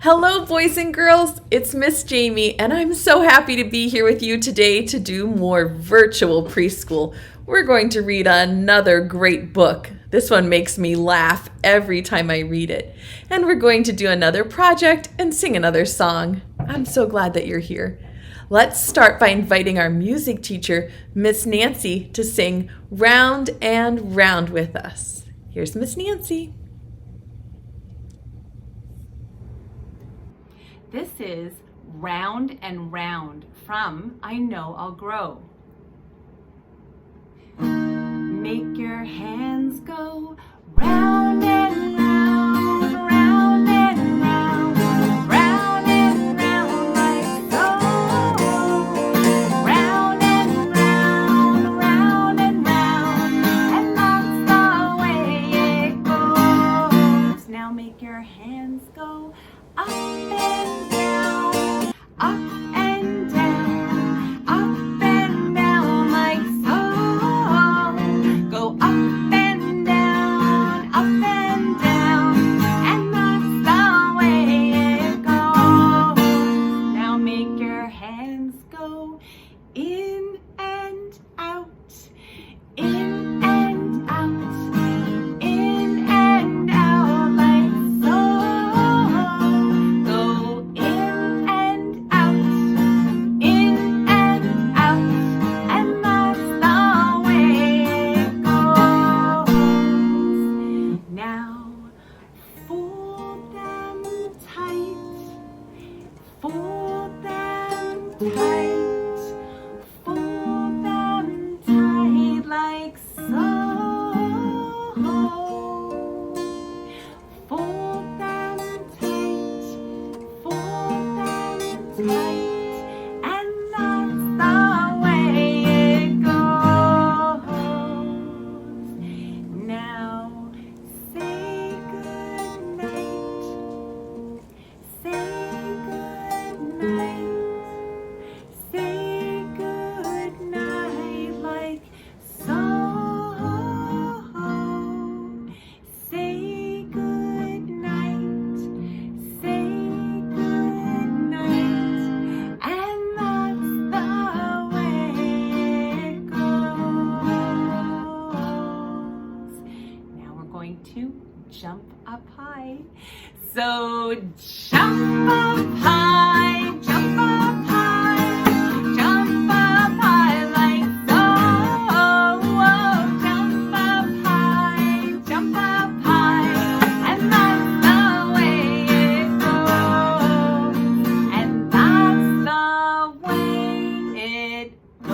Hello, boys and girls. It's Miss Jamie, and I'm so happy to be here with you today to do more virtual preschool. We're going to read another great book. This one makes me laugh every time I read it. And we're going to do another project and sing another song. I'm so glad that you're here. Let's start by inviting our music teacher, Miss Nancy, to sing Round and Round with us. Here's Miss Nancy. This is Round and Round from I Know I'll Grow. Make your hands go round and round, round and round, round and round like so. Round and round, round and round, and that's the way it goes. Now make your hands go up and down, up and down, up and down like so. Go up and down, and that's the way it goes. Now make your hands go in and out, in and out, in and out like so. Go in and out, and that's the way it goes. Now fold them tight, fold them tight, fold them tight like so. Fold them tight, fold them tight, and that's the way it goes. Now say good night, say good night, say good night like so. Say good night, and that's the way it goes. Now we're going to jump up high. So jump up high, jump up high, jump up high like so. Jump up high, and that's the way it goes. And that's the way it goes.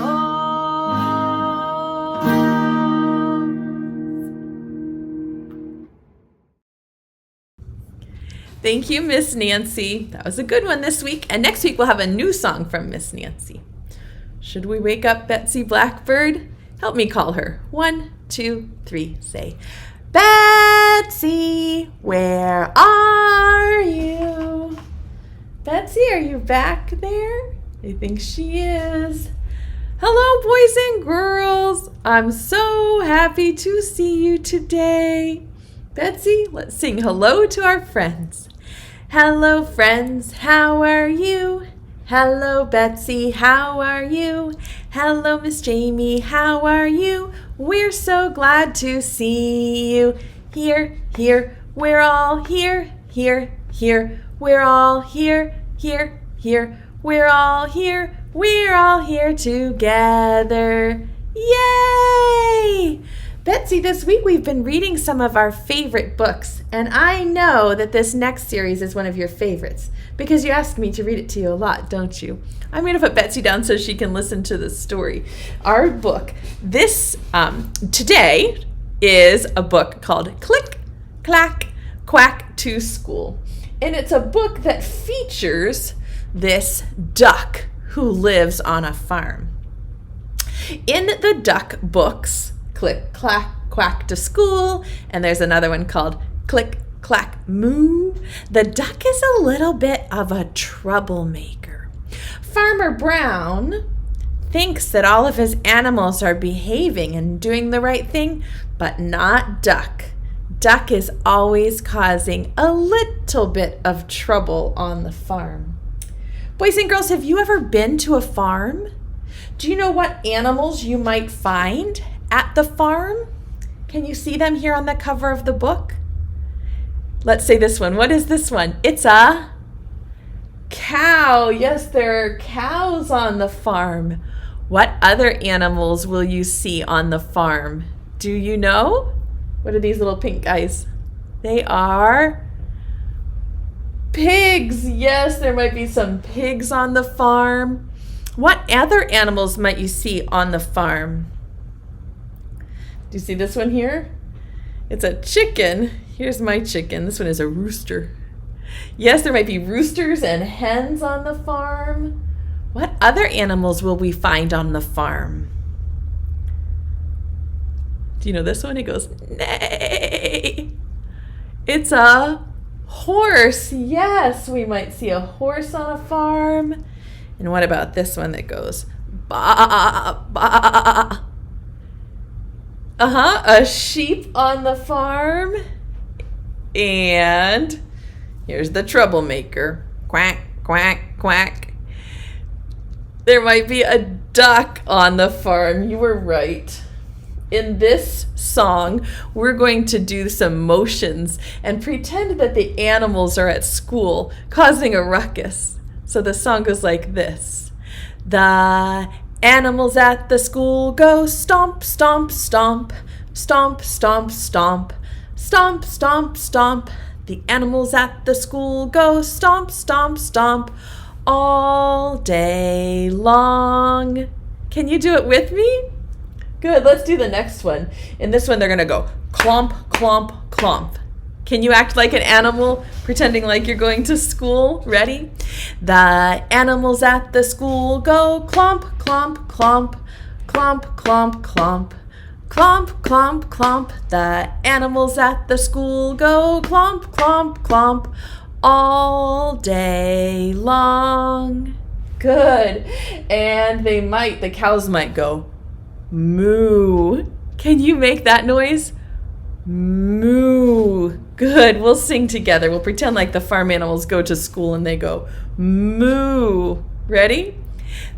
Thank you, Miss Nancy. That was a good one this week. And next week we'll have a new song from Miss Nancy. Should we wake up Betsy Blackbird? Help me call her. 1, 2, 3. Say, Betsy, where are you? Betsy, are you back there? I think she is. Hello, boys and girls. I'm so happy to see you today. Betsy, let's sing hello to our friends. Hello, friends, how are you? Hello, Betsy, how are you? Hello, Miss Jamie, how are you? We're so glad to see you. Here, here, we're all here, here, here. We're all here, here, here. We're all here together. Yay! Betsy, this week we've been reading some of our favorite books, and I know that this next series is one of your favorites because you asked me to read it to you a lot, don't you? I'm going to put Betsy down so she can listen to the story. Our book today is a book called Click, Clack, Quack to School, and it's a book that features this duck who lives on a farm. In the duck books, Click, Clack, Quack to School, and there's another one called Click, Clack, Moo. The duck is a little bit of a troublemaker. Farmer Brown thinks that all of his animals are behaving and doing the right thing, but not Duck. duck is always causing a little bit of trouble on the farm. Boys and girls, have you ever been to a farm? Do you know what animals you might find at the farm? Can you see them here on the cover of the book? Let's say this one. What is this one? It's a cow. Yes, there are cows on the farm. What other animals will you see on the farm? Do you know? What are these little pink guys? They are pigs. Yes, there might be some pigs on the farm. What other animals might you see on the farm? Do you see this one here? It's a chicken. Here's my chicken. This one is a rooster. Yes, there might be roosters and hens on the farm. What other animals will we find on the farm? Do you know this one? It goes, neigh. It's a horse. Yes, we might see a horse on a farm. And what about this one that goes, ba, ba? A sheep on the farm. And here's the troublemaker. Quack, quack, quack. There might be a duck on the farm. You were right. In this song, we're going to do some motions and pretend that the animals are at school causing a ruckus. So the song goes like this. The animals at the school go stomp, stomp, stomp, stomp, stomp, stomp, stomp, stomp, stomp. The animals at the school go stomp, stomp, stomp all day long. Can you do it with me? Good, let's do the next one. In this one, they're gonna go clomp, clomp, clomp. Can you act like an animal, pretending like you're going to school? Ready? The animals at the school go clomp, clomp, clomp, clomp, clomp, clomp, clomp, clomp, clomp. The animals at the school go clomp, clomp, clomp all day long. Good. And the cows might go moo. Can you make that noise? Moo. Good. We'll sing together. We'll pretend like the farm animals go to school and they go moo. Ready?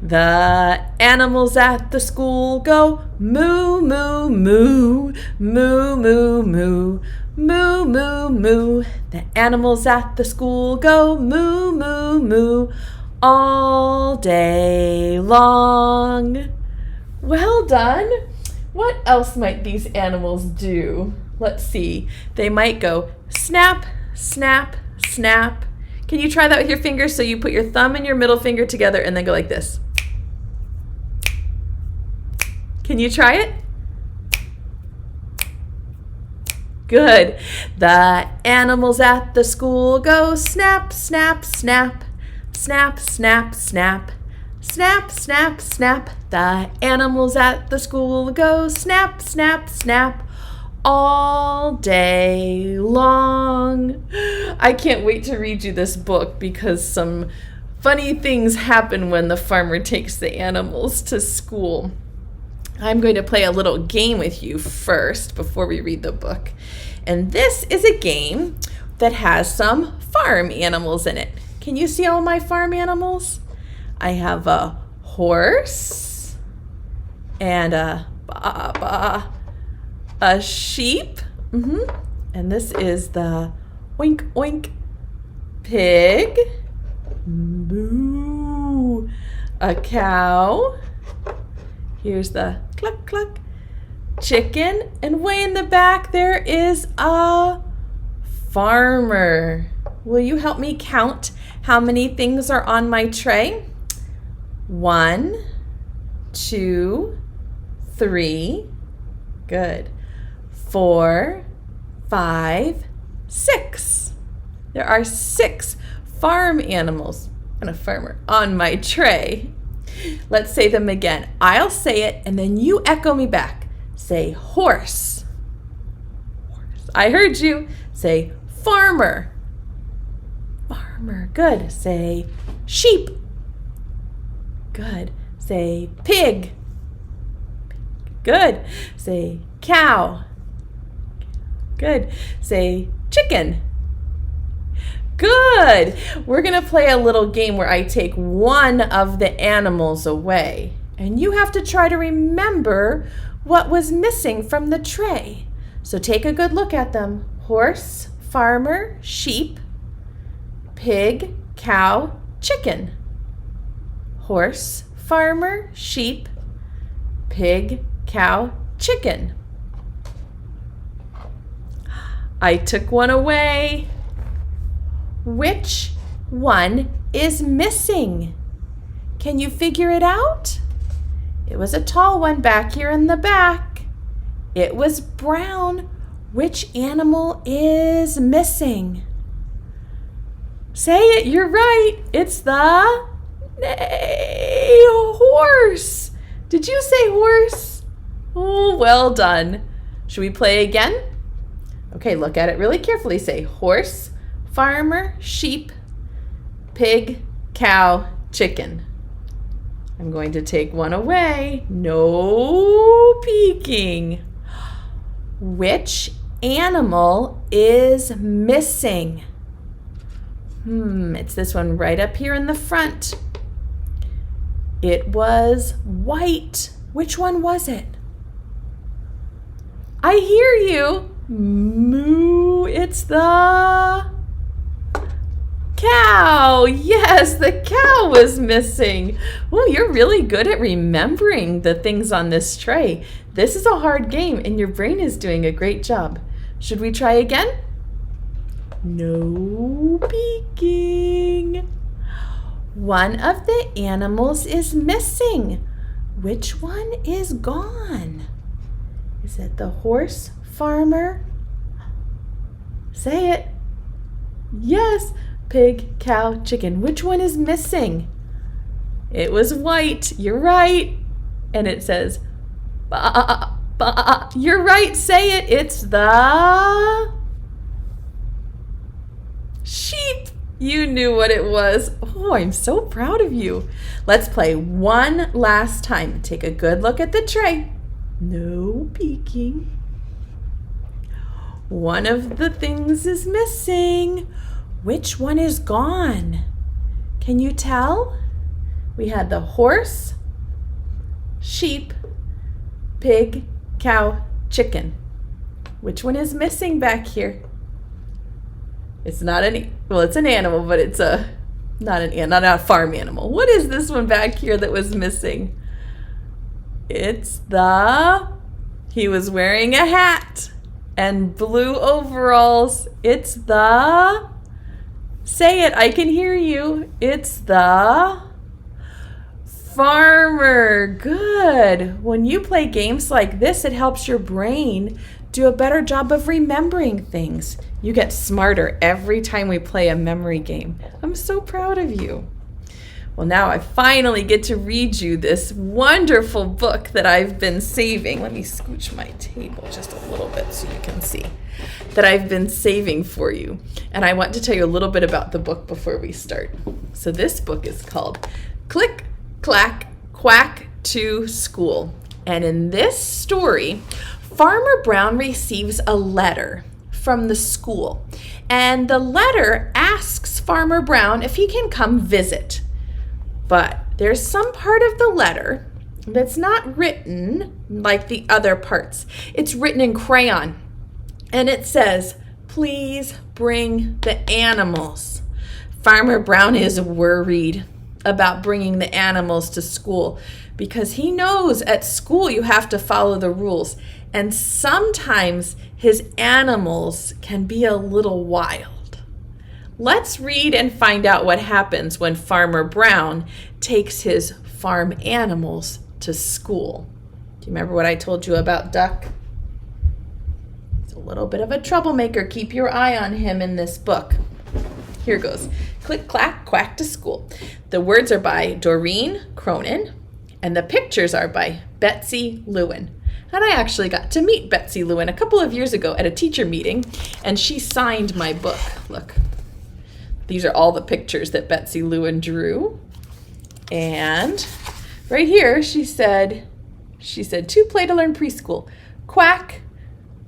The animals at the school go moo, moo, moo, moo, moo, moo, moo, moo, moo. The animals at the school go moo, moo, moo all day long. Well done. What else might these animals do? Let's see. They might go snap, snap, snap. Can you try that with your fingers? So you put your thumb and your middle finger together and then go like this. Can you try it? Good. The animals at the school go snap, snap, snap, snap, snap, snap, snap, snap, snap. The animals at the school go snap, snap, snap all day long. I can't wait to read you this book because some funny things happen when the farmer takes the animals to school. I'm going to play a little game with you first before we read the book. And this is a game that has some farm animals in it. Can you see all my farm animals? I have a horse and a sheep. And this is the oink oink pig. Moo. A cow. Here's the cluck cluck chicken. And way in the back there is a farmer. Will you help me count how many things are on my tray? 1, 2, 3. Good. 4, 5, 6. There are 6 farm animals and a farmer on my tray. Let's say them again. I'll say it and then you echo me back. Say horse. Horse. I heard you. Say farmer. Farmer. Good. Say sheep. Good. Say pig. Good. Say cow. Good. Say chicken. Good. We're going to play a little game where I take one of the animals away, and you have to try to remember what was missing from the tray. So take a good look at them. Horse, farmer, sheep, pig, cow, chicken. Horse, farmer, sheep, pig, cow, chicken. I took one away. Which one is missing? Can you figure it out? It was a tall one back here in the back. It was brown. Which animal is missing? Say it, you're right. It's the horse. Did you say horse? Oh, well done. Should we play again? Okay, look at it really carefully. Say horse, farmer, sheep, pig, cow, chicken. I'm going to take one away. No peeking. Which animal is missing? It's this one right up here in the front. It was white. Which one was it? I hear you. Moo. It's the cow. Yes, the cow was missing. Oh, you're really good at remembering the things on this tray. This is a hard game, and your brain is doing a great job. Should we try again? No peeking. One of the animals is missing. Which one is gone? Is it the horse, farmer? Say it. Yes, pig, cow, chicken. Which one is missing? It was white. You're right. And it says, ba, ba. You're right. Say it. It's the sheep. You knew what it was. Oh, I'm so proud of you. Let's play one last time. Take a good look at the tray. No peeking. One of the things is missing. Which one is gone? Can you tell? We had the horse, sheep, pig, cow, chicken. Which one is missing back here? It's not it's an animal, but it's not a farm animal. What is this one back here that was missing? It's he was wearing a hat and blue overalls. It's say it, I can hear you. It's the farmer. Good. When you play games like this, it helps your brain do a better job of remembering things. You get smarter every time we play a memory game. I'm so proud of you. Well, now I finally get to read you this wonderful book that I've been saving. Let me scooch my table just a little bit so you can see that I've been saving for you. And I want to tell you a little bit about the book before we start. So this book is called Click, Clack, Quack to School. And in this story, Farmer Brown receives a letter from the school. And the letter asks Farmer Brown if he can come visit. But there's some part of the letter that's not written like the other parts. It's written in crayon. And it says, please bring the animals. Farmer Brown is worried about bringing the animals to school because he knows at school you have to follow the rules. And sometimes his animals can be a little wild. Let's read and find out what happens when Farmer Brown takes his farm animals to school. Do you remember what I told you about Duck? He's a little bit of a troublemaker. Keep your eye on him in this book. Here goes. Click, clack, quack to school. The words are by Doreen Cronin, and the pictures are by Betsy Lewin. And I actually got to meet Betsy Lewin a couple of years ago at a teacher meeting, and she signed my book. Look, these are all the pictures that Betsy Lewin drew. And right here, she said, to play to learn preschool, Quack,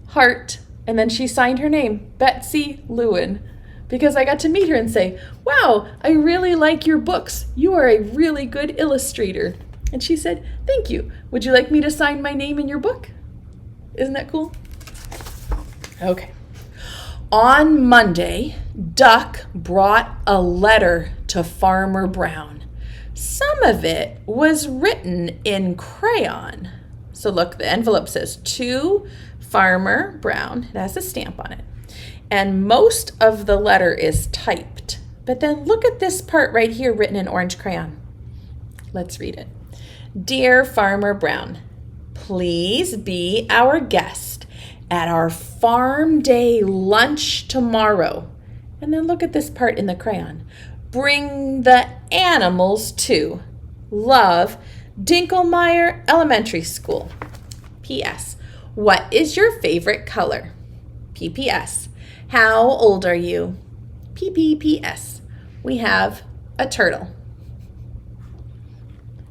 heart, And then she signed her name, Betsy Lewin, because I got to meet her and say, wow, I really like your books. You are a really good illustrator. And she said, thank you. Would you like me to sign my name in your book? Isn't that cool? Okay. On Monday, Duck brought a letter to Farmer Brown. Some of it was written in crayon. So look, the envelope says to Farmer Brown. It has a stamp on it. And most of the letter is typed. But then look at this part right here written in orange crayon. Let's read it. Dear Farmer Brown, please be our guest at our farm day lunch tomorrow. And then look at this part in the crayon. Bring the animals too. Love, Dinkelmeyer Elementary School. P.S. What is your favorite color? P.P.S. How old are you? P.P.P.S. We have a turtle.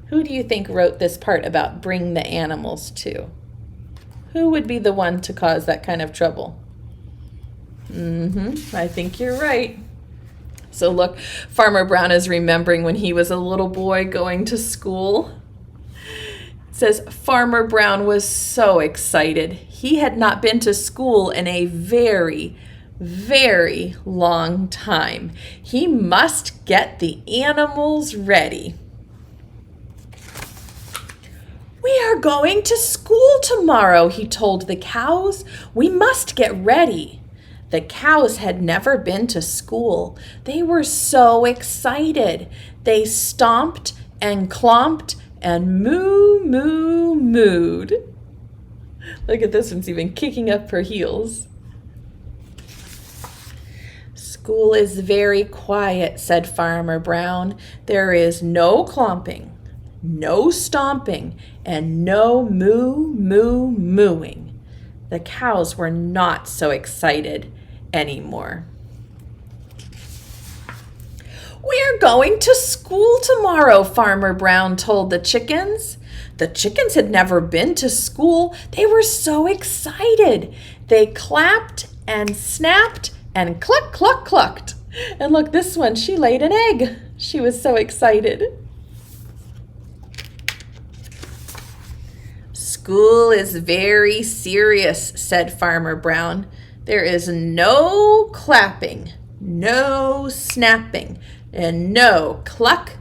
Who do you think wrote this part about bring the animals to? Who would be the one to cause that kind of trouble? I think you're right. So look, Farmer Brown is remembering when he was a little boy going to school. It says, Farmer Brown was so excited. He had not been to school in a very, very long time. He must get the animals ready. We are going to school tomorrow, he told the cows. We must get ready. The cows had never been to school. They were so excited. They stomped and clomped and mooed. Look at this one's even kicking up her heels. School is very quiet, said Farmer Brown. There is no clomping, no stomping, and no mooing. The cows were not so excited anymore. We are going to school tomorrow, Farmer Brown told the chickens. The chickens had never been to school. They were so excited. They clapped and snapped and clucked. And look, this one, she laid an egg. She was so excited. School is very serious, said Farmer Brown. There is no clapping, no snapping, and no clucking.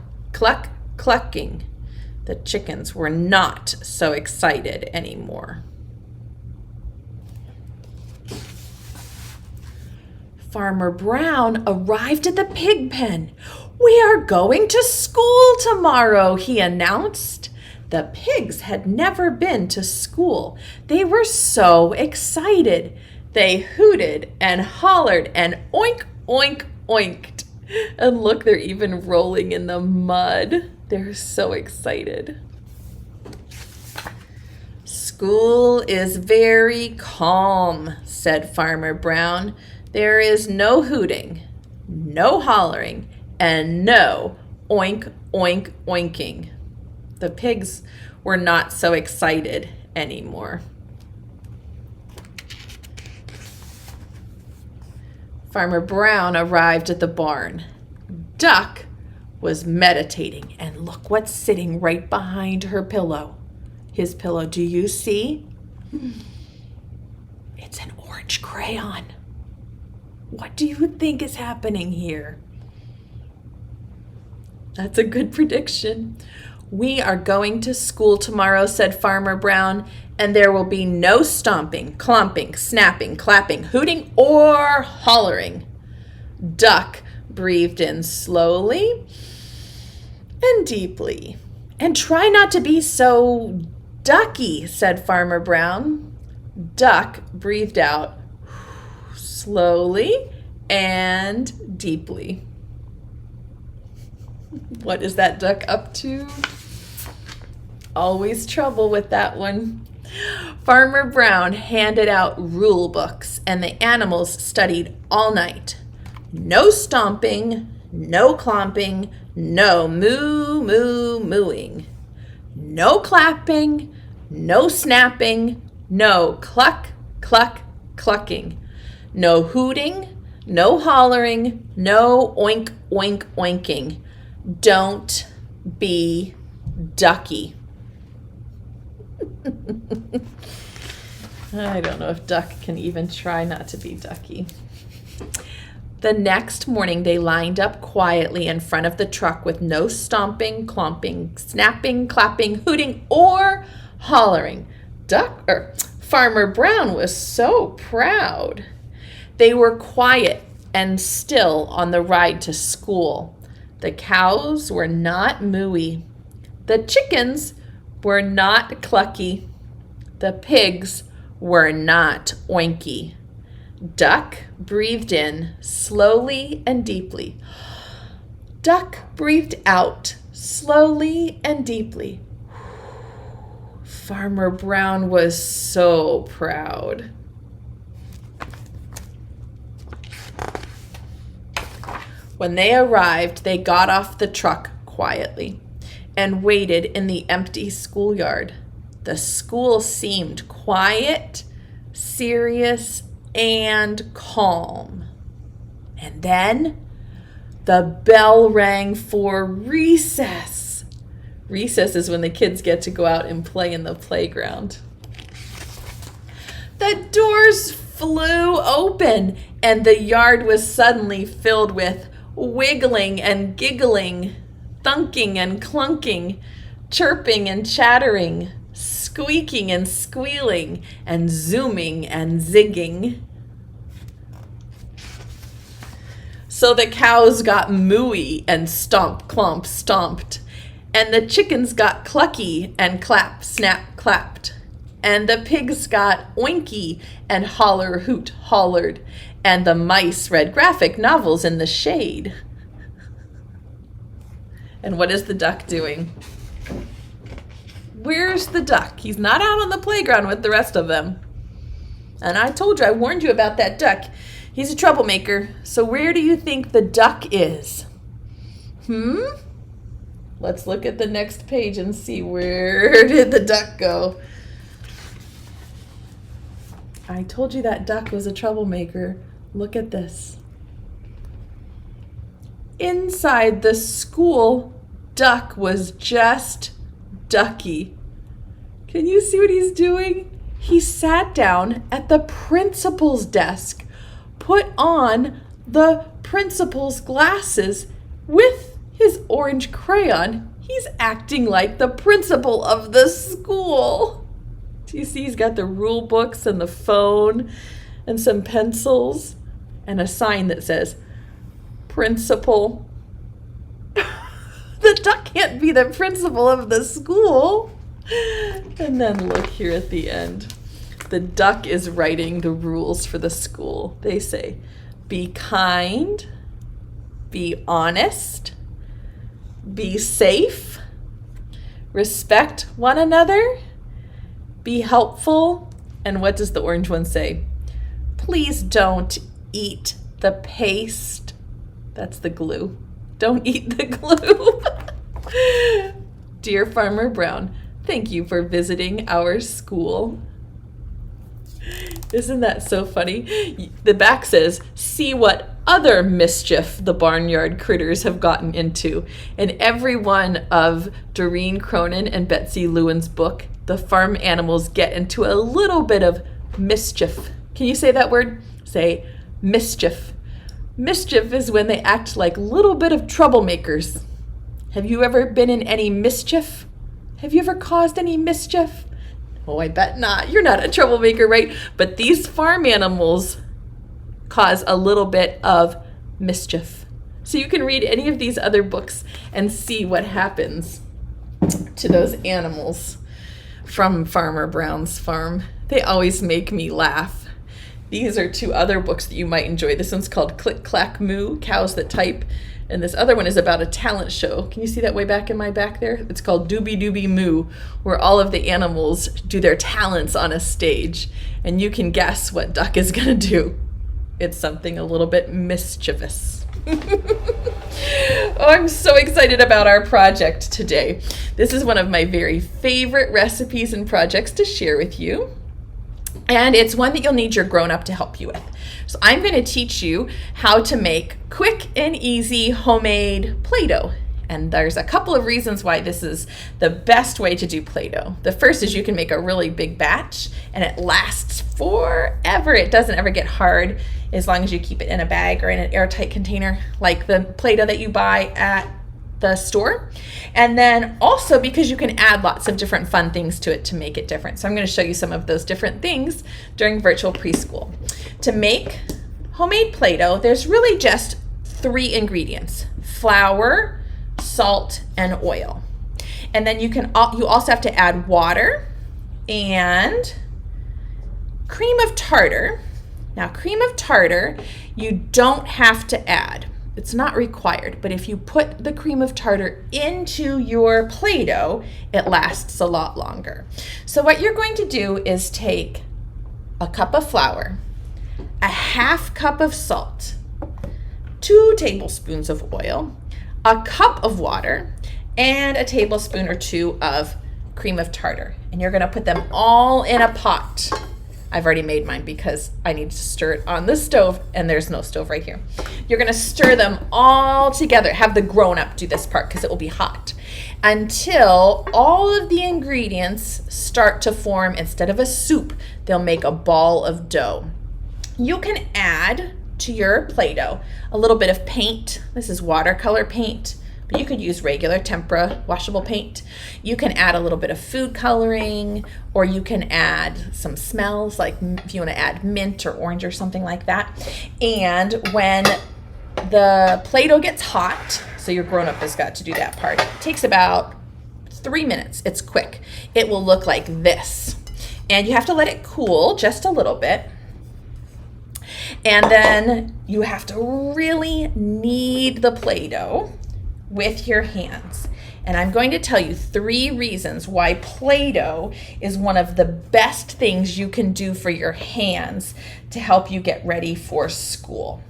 The chickens were not so excited anymore. Farmer Brown arrived at the pig pen. We are going to school tomorrow, he announced. The pigs had never been to school. They were so excited. They hooted and hollered and oinked. And look, they're even rolling in the mud. They're so excited. School is very calm, said Farmer Brown. There is no hooting, no hollering, and no oinking. The pigs were not so excited anymore. Farmer Brown arrived at the barn. Duck was meditating, and look what's sitting right behind her pillow. His pillow, do you see? It's an orange crayon. What do you think is happening here? That's a good prediction. We are going to school tomorrow, said Farmer Brown, and there will be no stomping, clomping, snapping, clapping, hooting, or hollering. Duck breathed in slowly and deeply. And try not to be so ducky, said Farmer Brown. Duck breathed out slowly and deeply. What is that duck up to? Always trouble with that one. Farmer Brown handed out rule books, and the animals studied all night. No stomping, no clomping, no mooing. No clapping, no snapping, no cluck, clucking. No hooting, no hollering, no oink, oink, oinking. Don't be ducky. I don't know if Duck can even try not to be ducky. The next morning, they lined up quietly in front of the truck with no stomping, clomping, snapping, clapping, hooting, or hollering. Farmer Brown was so proud. They were quiet and still on the ride to school. The cows were not mooey. The chickens were not clucky. The pigs were not oinky. Duck breathed in slowly and deeply. Duck breathed out slowly and deeply. Farmer Brown was so proud. When they arrived, they got off the truck quietly and waited in the empty schoolyard. The school seemed quiet, serious, and calm. And then the bell rang for recess. Recess is when the kids get to go out and play in the playground. The doors flew open, and the yard was suddenly filled with wiggling and giggling, thunking and clunking, chirping and chattering, squeaking and squealing, and zooming and zigging. So the cows got mooey and stomp, clomp, stomped, and the chickens got clucky and clap, snap, clapped, and the pigs got oinky and holler, hoot, hollered, and the mice read graphic novels in the shade. And what is the duck doing? Where's the duck? He's not out on the playground with the rest of them. And I told you, I warned you about that duck. He's a troublemaker. So where do you think the duck is? Let's look at the next page and see, where did the duck go? I told you that duck was a troublemaker. Look at this. Inside the school, Duck was just Ducky. Can you see what he's doing? He sat down at the principal's desk, put on the principal's glasses with his orange crayon. He's acting like the principal of the school. Do you see he's got the rule books and the phone and some pencils and a sign that says, Principal. The duck can't be the principal of the school. And then look here at the end. The duck is writing the rules for the school. They say, be kind, be honest, be safe, respect one another, be helpful, and what does the orange one say? Please don't eat the paste. That's the glue. Don't eat the glue. Dear Farmer Brown, thank you for visiting our school. Isn't that so funny? The back says, see what other mischief the barnyard critters have gotten into. In every one of Doreen Cronin and Betsy Lewin's book, the farm animals get into a little bit of mischief. Can you say that word? Say mischief. Mischief is when they act like little bit of troublemakers. Have you ever been in any mischief? Have you ever caused any mischief? Oh, I bet not. You're not a troublemaker, right? But these farm animals cause a little bit of mischief. So you can read any of these other books and see what happens to those animals from Farmer Brown's farm. They always make me laugh. These are two other books that you might enjoy. This one's called Click, Clack, Moo, Cows That Type. And this other one is about a talent show. Can you see that way back in my back there? It's called Doobie Doobie Moo, where all of the animals do their talents on a stage. And you can guess what Duck is going to do. It's something a little bit mischievous. Oh, I'm so excited about our project today. This is one of my very favorite recipes and projects to share with you. And it's one that you'll need your grown-up to help you with. So I'm going to teach you how to make quick and easy homemade Play-Doh. And there's a couple of reasons why this is the best way to do Play-Doh. The first is you can make a really big batch and it lasts forever. It doesn't ever get hard as long as you keep it in a bag or in an airtight container like the Play-Doh that you buy at the store. And then also because you can add lots of different fun things to it to make it different. So I'm going to show you some of those different things during virtual preschool. To make homemade Play-Doh, there's really just 3 ingredients: flour, salt, and oil. And then you also have to add water and cream of tartar. Now, cream of tartar you don't have to add. It's not required, but if you put the cream of tartar into your Play-Doh, it lasts a lot longer. So what you're going to do is take a cup of flour, a half cup of salt, 2 tablespoons of oil, a cup of water, and a tablespoon or 2 of cream of tartar. And you're gonna put them all in a pot. I've already made mine because I need to stir it on the stove and there's no stove right here. You're gonna stir them all together. Have the grown-up do this part because it will be hot until all of the ingredients start to form. Instead of a soup, they'll make a ball of dough. You can add to your Play-Doh a little bit of paint. This is watercolor paint, but you could use regular tempera washable paint. You can add a little bit of food coloring, or you can add some smells, like if you want to add mint or orange or something like that. And when the Play-Doh gets hot, so your grown-up has got to do that part, it takes about 3 minutes. It's quick. It will look like this. And you have to let it cool just a little bit. And then you have to really knead the Play-Doh with your hands. And I'm going to tell you 3 reasons why Play-Doh is one of the best things you can do for your hands to help you get ready for school.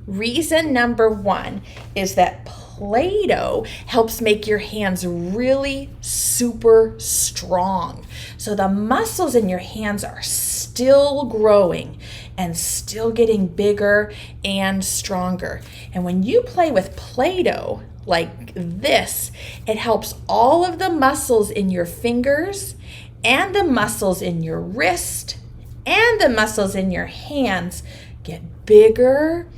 Reason number 1 is that Play-Doh helps make your hands really super strong. So the muscles in your hands are still growing and still getting bigger and stronger. And when you play with Play-Doh like this, it helps all of the muscles in your fingers and the muscles in your wrist and the muscles in your hands get bigger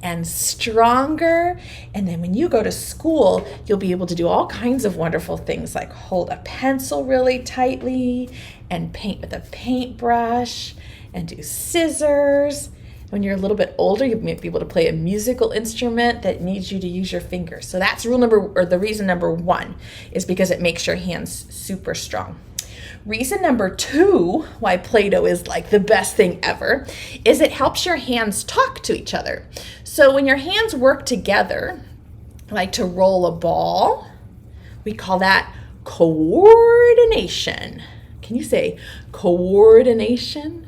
and stronger. And then when you go to school, you'll be able to do all kinds of wonderful things like hold a pencil really tightly and paint with a paintbrush and do scissors. When you're a little bit older, you might be able to play a musical instrument that needs you to use your fingers. So that's the reason number 1 is because it makes your hands super strong. Reason number 2 why Play-Doh is like the best thing ever is it helps your hands talk to each other. So when your hands work together, like to roll a ball, we call that coordination. Can you say coordination?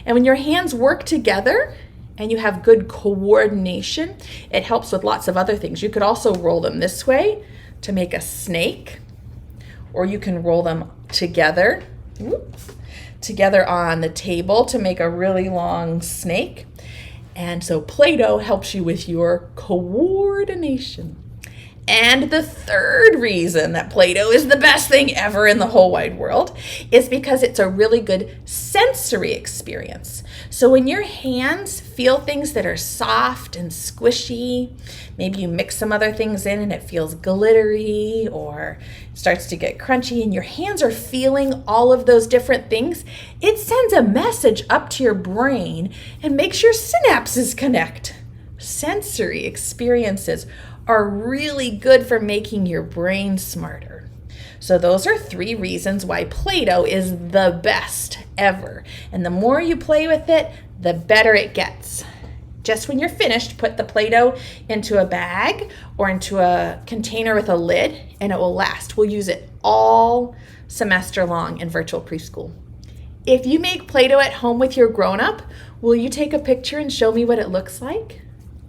And when your hands work together and you have good coordination, it helps with lots of other things. You could also roll them this way to make a snake, or you can roll them together on the table to make a really long snake. And so Play-Doh helps you with your coordination. And the 3rd reason that Play-Doh is the best thing ever in the whole wide world is because it's a really good sensory experience. So when your hands feel things that are soft and squishy, maybe you mix some other things in and it feels glittery or starts to get crunchy, and your hands are feeling all of those different things, it sends a message up to your brain and makes your synapses connect. Sensory experiences are really good for making your brain smarter. So those are 3 reasons why Play-Doh is the best ever. And the more you play with it, the better it gets. Just when you're finished, put the Play-Doh into a bag or into a container with a lid, and it will last. We'll use it all semester long in virtual preschool. If you make Play-Doh at home with your grown-up, will you take a picture and show me what it looks like?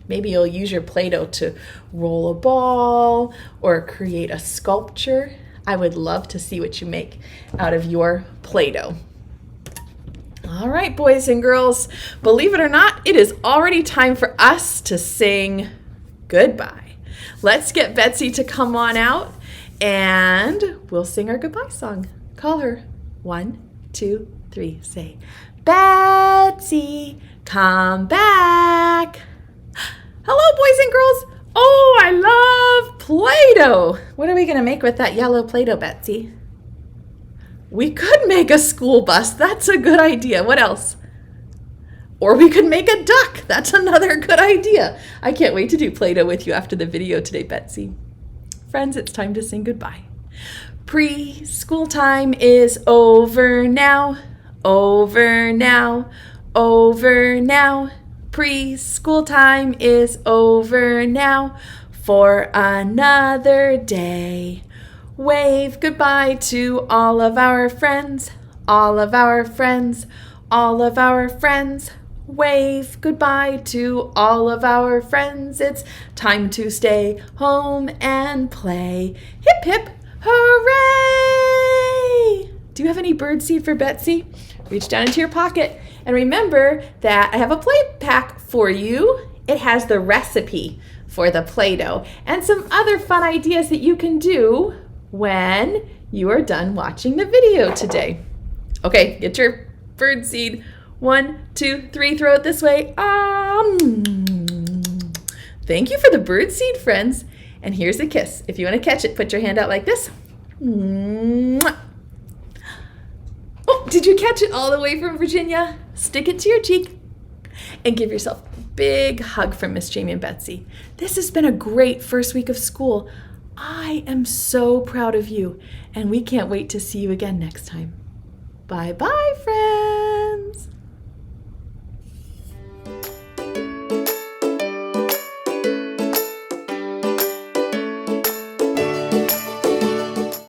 Maybe you'll use your Play-Doh to roll a ball or create a sculpture. I would love to see what you make out of your Play-Doh. All right, boys and girls, believe it or not, it is already time for us to sing goodbye. Let's get Betsy to come on out and we'll sing our goodbye song. Call her. 1, 2, 3. Say, Betsy, come back. Hello, boys and girls. Oh, I love Play-Doh. What are we going to make with that yellow Play-Doh, Betsy? We could make a school bus. That's a good idea. What else? Or we could make a duck. That's another good idea. I can't wait to do Play-Doh with you after the video today, Betsy. Friends, it's time to sing goodbye. Preschool time is over now. Over now. Over now. Preschool time is over now for another day. Wave goodbye to all of our friends, all of our friends, all of our friends. Wave goodbye to all of our friends. It's time to stay home and play. Hip, hip, hooray! Do you have any birdseed for Betsy? Reach down into your pocket and remember that I have a play pack for you. It has the recipe for the Play-Doh and some other fun ideas that you can do when you are done watching the video today. Okay, get your bird seed. 1, 2, 3, throw it this way. Thank you for the bird seed, friends. And here's a kiss. If you want to catch it, put your hand out like this. Oh, did you catch it all the way from Virginia? Stick it to your cheek and give yourself a big hug from Miss Jamie and Betsy. This has been a great first week of school. I am so proud of you, and we can't wait to see you again next time. Bye-bye, friends.